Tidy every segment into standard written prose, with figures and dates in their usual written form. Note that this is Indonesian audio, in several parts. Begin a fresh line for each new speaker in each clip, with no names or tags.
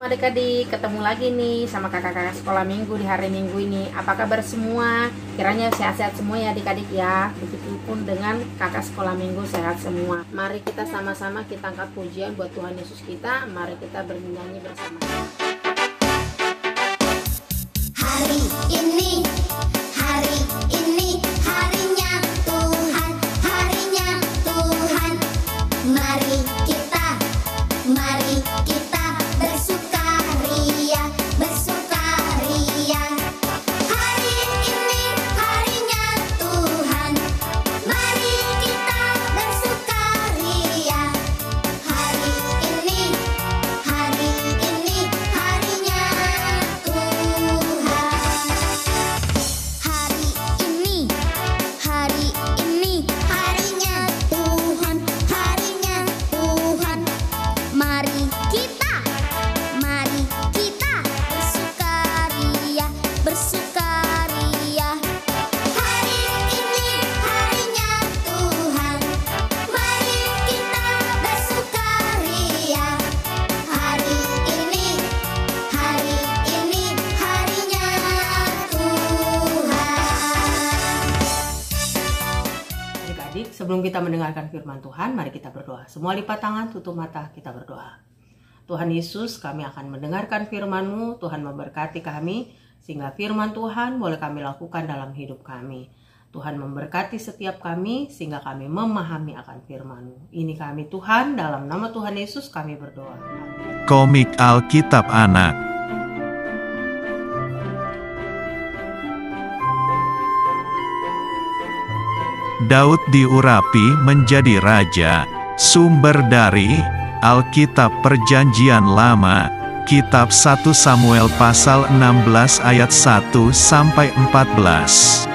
Adik-adik, ketemu lagi nih sama kakak-kakak sekolah minggu di hari minggu ini. Apa kabar semua? Kiranya sehat-sehat semua ya adik-adik ya. Begitupun dengan kakak sekolah minggu sehat semua. Mari kita sama-sama kita angkat pujian buat Tuhan Yesus kita. Mari kita bernyanyi bersama.
Hari ini harinya Tuhan, mari kita bersukaria. Hari ini harinya Tuhan, mari kita bersukaria. Hari ini harinya Tuhan. Hari ini harinya Tuhan, mari kita bersukaria. Hari ini harinya Tuhan, mari kita bersukaria. Hari ini harinya Tuhan.
Adik-adik, sebelum kita mendengarkan firman Tuhan, mari kita berdoa. Semua lipat tangan, tutup mata, kita berdoa. Tuhan Yesus, kami akan mendengarkan firman-Mu. Tuhan memberkati kami, sehingga firman Tuhan boleh kami lakukan dalam hidup kami. Tuhan memberkati setiap kami, sehingga kami memahami akan firman-Mu. Ini kami Tuhan, dalam nama Tuhan Yesus kami berdoa. Amin.
Komik Alkitab Anak. Daud diurapi menjadi raja. Sumber dari Alkitab Perjanjian Lama, Kitab 1 Samuel pasal 16 ayat 1 sampai 14.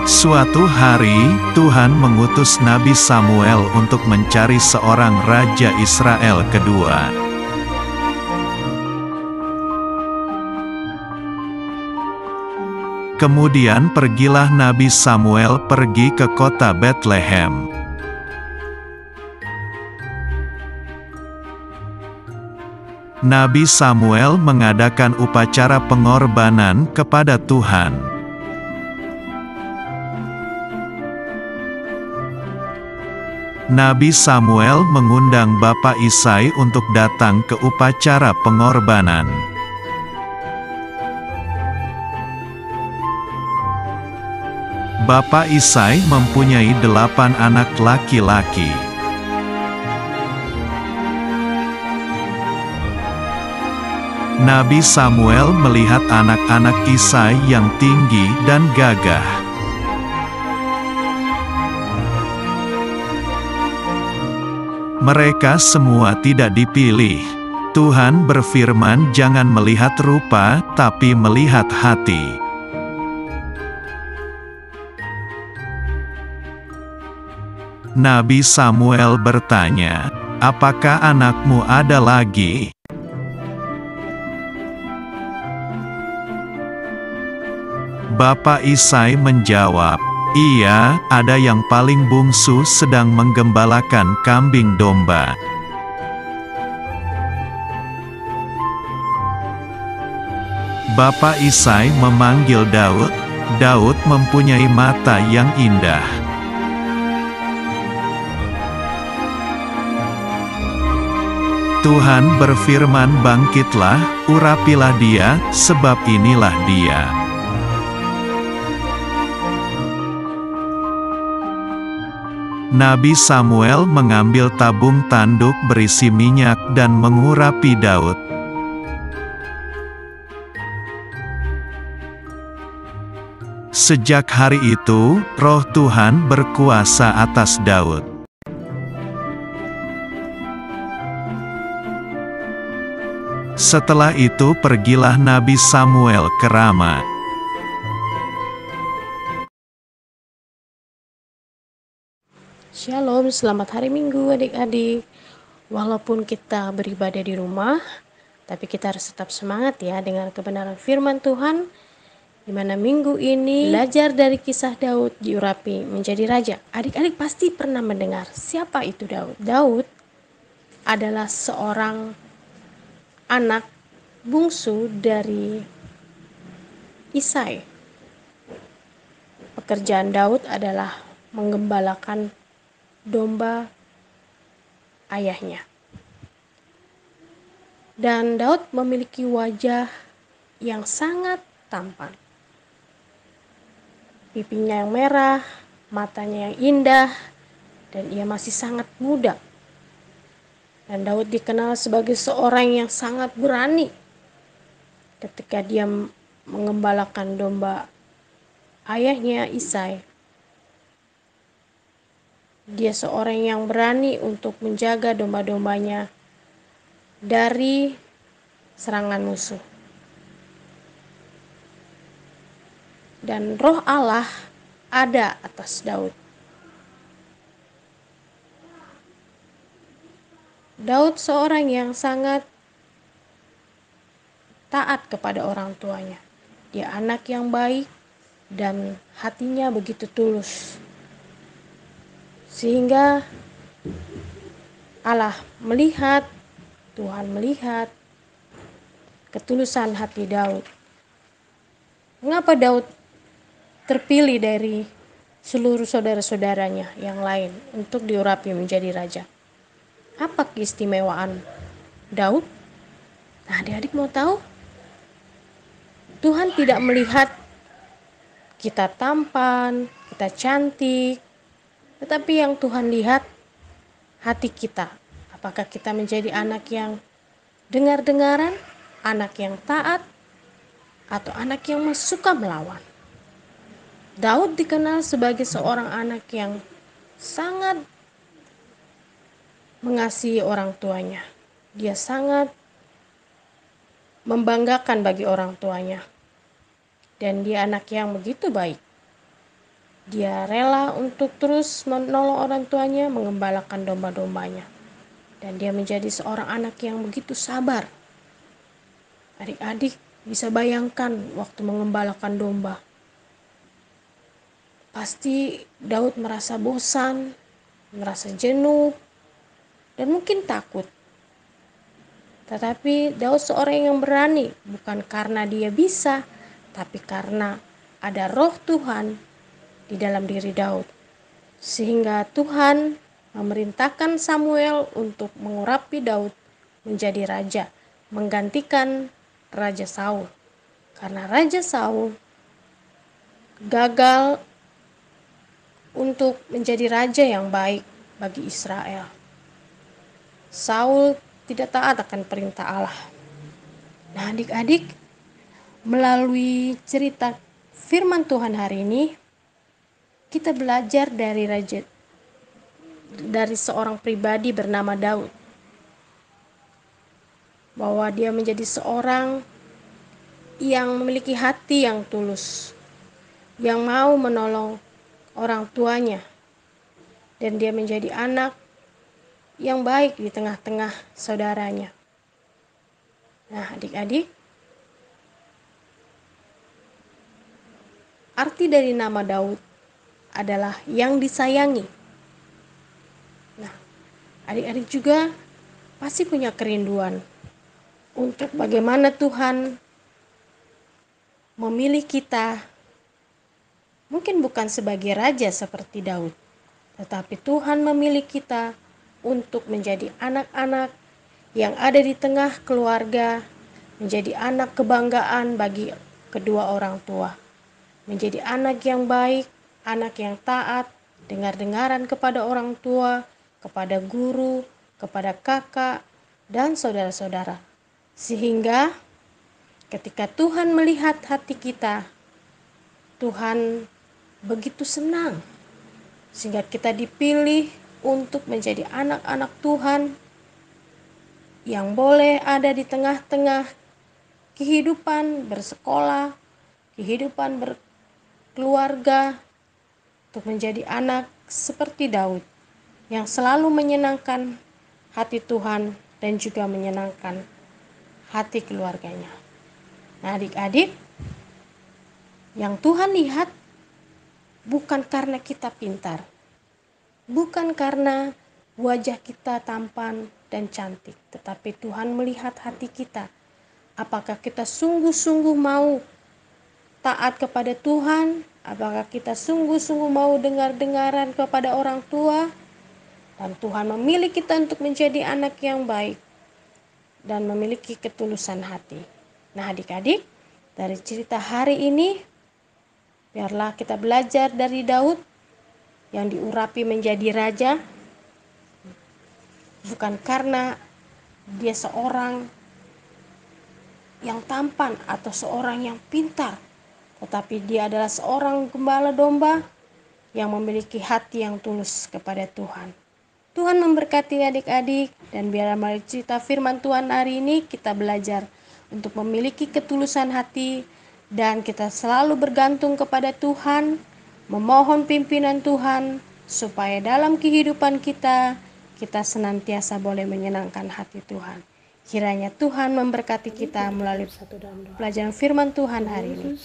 Suatu hari, Tuhan mengutus Nabi Samuel untuk mencari seorang raja Israel kedua. Kemudian pergilah Nabi Samuel pergi ke kota Betlehem. Nabi Samuel mengadakan upacara pengorbanan kepada Tuhan. Nabi Samuel mengundang Bapak Isai untuk datang ke upacara pengorbanan. Bapak Isai mempunyai 8 anak laki-laki. Nabi Samuel melihat anak-anak Isai yang tinggi dan gagah. Mereka semua tidak dipilih. Tuhan berfirman, "Jangan melihat rupa, tapi melihat hati." Nabi Samuel bertanya, "Apakah anakmu ada lagi?" Bapak Isai menjawab, "Iya, ada yang paling bungsu sedang menggembalakan kambing domba." Bapak Isai memanggil Daud. Daud mempunyai mata yang indah. Tuhan berfirman, "Bangkitlah, urapilah dia, sebab inilah dia." Nabi Samuel mengambil tabung tanduk berisi minyak dan mengurapi Daud. Sejak hari itu, Roh Tuhan berkuasa atas Daud. Setelah itu pergilah Nabi Samuel ke Rama.
Shalom, selamat hari Minggu adik-adik. Walaupun kita beribadah di rumah, tapi kita harus tetap semangat ya dengan kebenaran firman Tuhan di mana minggu ini belajar dari kisah Daud diurapi menjadi raja. Adik-adik pasti pernah mendengar siapa itu Daud. Daud adalah seorang anak bungsu dari Isai. Pekerjaan Daud adalah menggembalakan domba ayahnya. Dan Daud memiliki wajah yang sangat tampan. Pipinya yang merah, matanya yang indah, dan ia masih sangat muda. Dan Daud dikenal sebagai seorang yang sangat berani ketika dia mengembalakan domba ayahnya Isai. Dia seorang yang berani untuk menjaga domba-dombanya dari serangan musuh. Dan roh Allah ada atas Daud. Daud seorang yang sangat taat kepada orang tuanya. Dia anak yang baik dan hatinya begitu tulus. Sehingga Allah melihat, Tuhan melihat ketulusan hati Daud. Mengapa Daud terpilih dari seluruh saudara-saudaranya yang lain untuk diurapi menjadi raja? Apa keistimewaan Daud? Nah, adik-adik mau tahu? Tuhan tidak melihat kita tampan, kita cantik, tetapi yang Tuhan lihat hati kita. Apakah kita menjadi anak yang dengar-dengaran, anak yang taat, atau anak yang suka melawan? Daud dikenal sebagai seorang anak yang sangat mengasihi orang tuanya. Dia sangat membanggakan bagi orang tuanya. Dan dia anak yang begitu baik. Dia rela untuk terus menolong orang tuanya, mengembalakan domba-dombanya. Dan dia menjadi seorang anak yang begitu sabar. Adik-adik bisa bayangkan waktu mengembalakan domba. Pasti Daud merasa bosan, merasa jenuh, dan mungkin takut. Tetapi Daud seorang yang berani, bukan karena dia bisa, tapi karena ada roh Tuhan di dalam diri Daud. Sehingga Tuhan memerintahkan Samuel untuk mengurapi Daud menjadi raja, menggantikan Raja Saul. Karena Raja Saul gagal untuk menjadi raja yang baik bagi Israel. Saul tidak taat akan perintah Allah. Nah, adik-adik, melalui cerita firman Tuhan hari ini, kita belajar dari seorang pribadi bernama Daud. Bahwa dia menjadi seorang yang memiliki hati yang tulus, yang mau menolong orang tuanya, dan dia menjadi anak yang baik di tengah-tengah saudaranya. Nah, adik-adik, arti dari nama Daud adalah yang disayangi. Nah, adik-adik juga pasti punya kerinduan untuk bagaimana Tuhan memilih kita. Mungkin bukan sebagai raja seperti Daud, tetapi Tuhan memilih kita untuk menjadi anak-anak yang ada di tengah keluarga, menjadi anak kebanggaan bagi kedua orang tua, menjadi anak yang baik, anak yang taat, dengar-dengaran kepada orang tua, kepada guru, kepada kakak, dan saudara-saudara. Sehingga ketika Tuhan melihat hati kita, Tuhan begitu senang sehingga kita dipilih untuk menjadi anak-anak Tuhan yang boleh ada di tengah-tengah kehidupan bersekolah, kehidupan berkeluarga, untuk menjadi anak seperti Daud yang selalu menyenangkan hati Tuhan dan juga menyenangkan hati keluarganya. Nah, adik-adik, Yang Tuhan lihat bukan karena kita pintar, bukan karena wajah kita tampan dan cantik, tetapi Tuhan melihat hati kita. Apakah kita sungguh-sungguh mau taat kepada Tuhan? Apakah kita sungguh-sungguh mau dengar-dengaran kepada orang tua? Dan Tuhan memilih kita untuk menjadi anak yang baik dan memiliki ketulusan hati. Nah adik-adik, dari cerita hari ini, biarlah kita belajar dari Daud yang diurapi menjadi raja, bukan karena dia seorang yang tampan atau seorang yang pintar, tetapi dia adalah seorang gembala domba yang memiliki hati yang tulus kepada Tuhan. Tuhan memberkati adik-adik, dan biarlah melalui cerita firman Tuhan hari ini kita belajar untuk memiliki ketulusan hati dan kita selalu bergantung kepada Tuhan, memohon pimpinan Tuhan supaya dalam kehidupan kita senantiasa boleh menyenangkan hati Tuhan. Kiranya Tuhan memberkati kita melalui pelajaran firman Tuhan hari ini.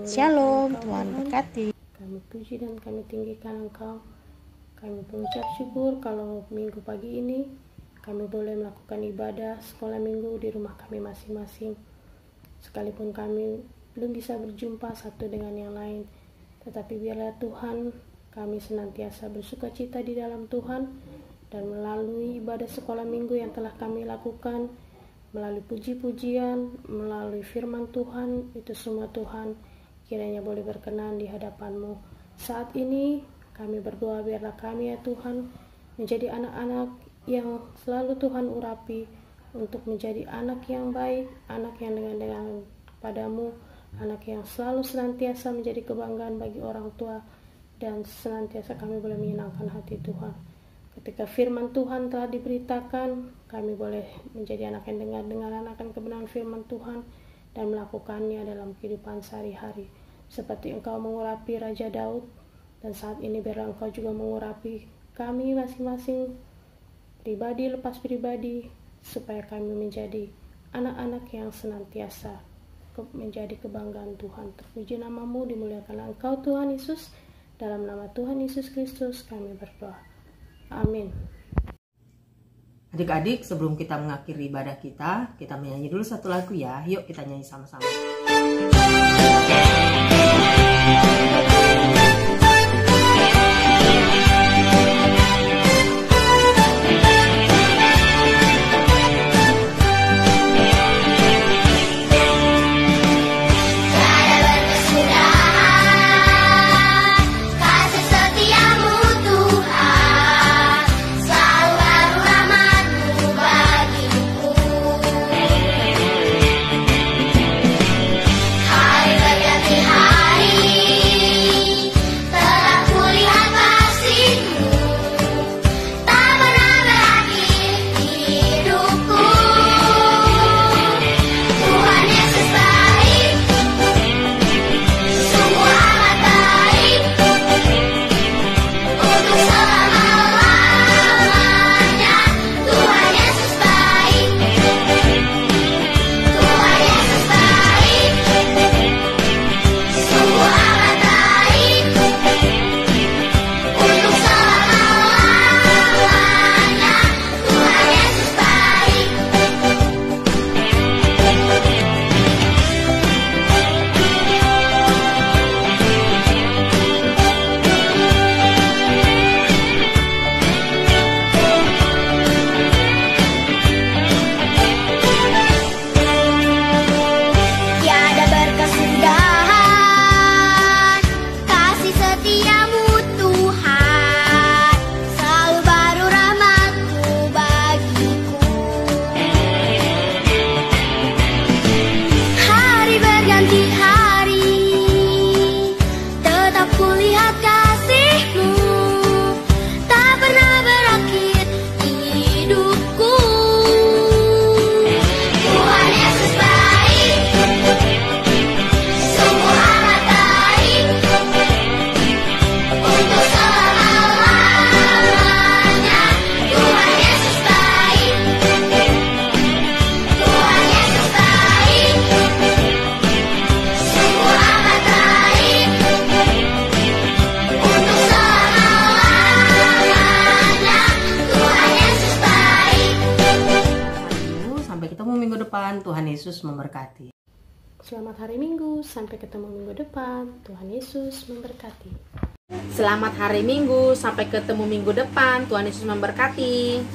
Shalom, Tuhan berkati.
Kami puji dan kami tinggikan Engkau. Kami mengucap syukur kalau minggu pagi ini kami boleh melakukan ibadah sekolah minggu di rumah kami masing-masing. Sekalipun kami belum bisa berjumpa satu dengan yang lain, tetapi biarlah Tuhan kami senantiasa bersukacita di dalam Tuhan, dan melalui ibadah sekolah minggu yang telah kami lakukan, melalui puji-pujian, melalui firman Tuhan, itu semua Tuhan kiranya boleh berkenan di hadapan-Mu. Saat ini kami berdoa biarlah kami ya Tuhan menjadi anak-anak yang selalu Tuhan urapi untuk menjadi anak yang baik, anak yang dengan padamu, anak yang selalu senantiasa menjadi kebanggaan bagi orang tua, dan senantiasa kami boleh menyenangkan hati Tuhan. Ketika firman Tuhan telah diberitakan, kami boleh menjadi anak yang dengar-dengaran akan kebenaran firman Tuhan dan melakukannya dalam kehidupan sehari-hari. Seperti Engkau mengurapi Raja Daud, dan saat ini biarlah Engkau juga mengurapi kami masing-masing, pribadi lepas pribadi, supaya kami menjadi anak-anak yang senantiasa menjadi kebanggaan Tuhan. Terpuji nama-Mu, dimuliakanlah Engkau Tuhan Yesus. Dalam nama Tuhan Yesus Kristus kami berdoa. Amin.
Adik-adik, sebelum kita mengakhiri ibadah kita menyanyi dulu satu lagu ya. Yuk kita nyanyi sama-sama.
Hari berganti hari.
ketemu minggu depan. Tuhan Yesus memberkati.
Selamat hari Minggu, sampai ketemu minggu depan. Tuhan Yesus memberkati.
Selamat hari Minggu, sampai ketemu minggu depan. Tuhan Yesus memberkati.